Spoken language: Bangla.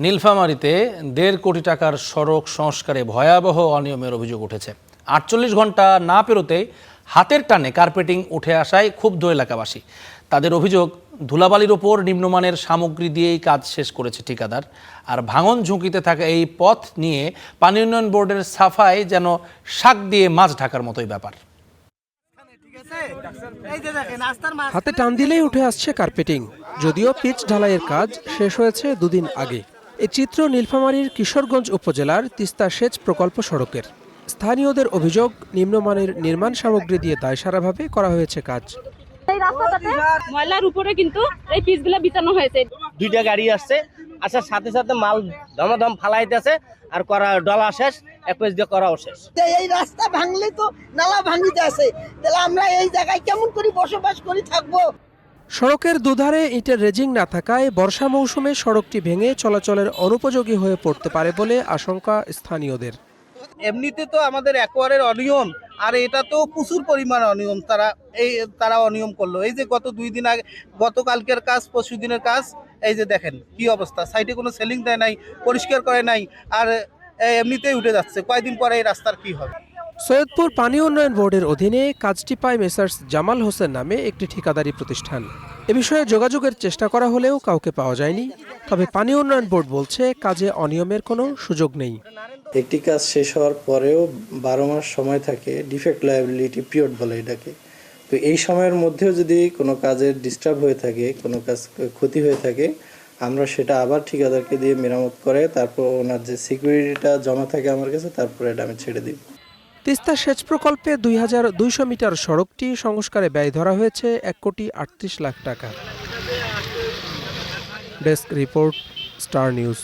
নীলফামারীতে ১.৫ কোটি টাকার সড়ক সংস্কারে ভয়াবহ অনিয়মের অভিযোগ উঠেছে। ৪৮ ঘন্টা না পেরোতেই হাতের টানে কার্পেটিং উঠে আসায় ক্ষুব্ধ এলাকাবাসী। তাদের অভিযোগ, ধুলাবালির ওপর নিম্নমানের সামগ্রী দিয়েই কাজ শেষ করেছে ঠিকাদার। আর ভাঙন ঝুঁকিতে থাকা এই পথ নিয়ে পানি উন্নয়ন বোর্ডের সাফাই যেন শাক দিয়ে মাছ ঢাকার মতোই ব্যাপার। হাতে টান দিলেই উঠে আসছে কার্পেটিং, যদিও পিচ ঢালাইয়ের কাজ শেষ হয়েছে দুদিন আগে। এই চিত্র নীলফামারীর কিশোরগঞ্জ উপজেলার তিস্তা সেচ প্রকল্প সড়কের। স্থানীয়দের অভিযোগ, নিম্নমানের নির্মাণ সামগ্রী দিয়ে দায়সারাভাবে করা হয়েছে কাজ। এই রাস্তাটাতে ময়লার উপরে কিন্তু এই পিচগুলো বিছানো হয়েছে। দুইটা গাড়ি আসছে, আসার সাথে সাথে মাল দমাদম ফালাইতেছে, আর করা ডলা শেষ, এক পেজ দিয়ে করাও শেষ। এই রাস্তা ভাঙলে তো নালা ভাঙিতে আছে, তাহলে আমরা এই জায়গায় কেমন করে বসবাস করে থাকবো? সড়কের দুধারে ইটের রেজিং না থাকায় বর্ষা মৌসুমে সড়কটি ভেঙে চলাচলের অনুপযোগী হয়ে পড়তে পারে বলে আশঙ্কা স্থানীয়দের। এমনিতে তো আমাদের একবারের অনিয়ম, আর এটা তো প্রচুর পরিমাণ অনিয়ম তারা অনিয়ম করলো। এই যে গত 2 দিন আগে, গতকালকের কাজ, পরশু দিনের কাজ, এই যে দেখেন কি অবস্থা, সাইডে কোনো সেলিং দেয় নাই, পরিষ্কার করে নাই, আর এমনিতেই উঠে যাচ্ছে। কয়েকদিন পরে এই রাস্তার কি হবে? সৈয়দপুর পানি উন্নয়ন বোর্ডের অধীনে কাজটি পায় মেসার্স জামাল হোসেন নামে একটি ঠিকাদারি প্রতিষ্ঠান। এ বিষয়ে যোগাযোগের চেষ্টা করা হলেও কাউকে পাওয়া যায়নি। তবে পানি উন্নয়ন বোর্ড বলছে কাজে অনিয়মের কোনো সুযোগ নেই। একটি কাজ শেষ হওয়ার পরেও 12 মাস সময় থাকে, ডিফেক্ট লায়াবিলিটি পিরিয়ড বলে এটাকে। তো এই সময়ের মধ্যেও যদি কোনো কাজের ডিস্টার্ব হয়ে থাকে, কোনো কাজ ক্ষতি হয়ে থাকে, আমরা সেটা আবার ঠিকাদারকে দিয়ে মেরামত করে তারপর ওনার যে সিকিউরিটিটা জমা থাকে আমার কাছে, তারপরে এটা আমি ছেড়ে দিই। তিস্তা সেচ প্রকল্পে 2200 মিটার সড়কটি সংস্কারে ব্যয় ধরা হয়েছে 1,38,00,000 টাকা। Desk report, star news.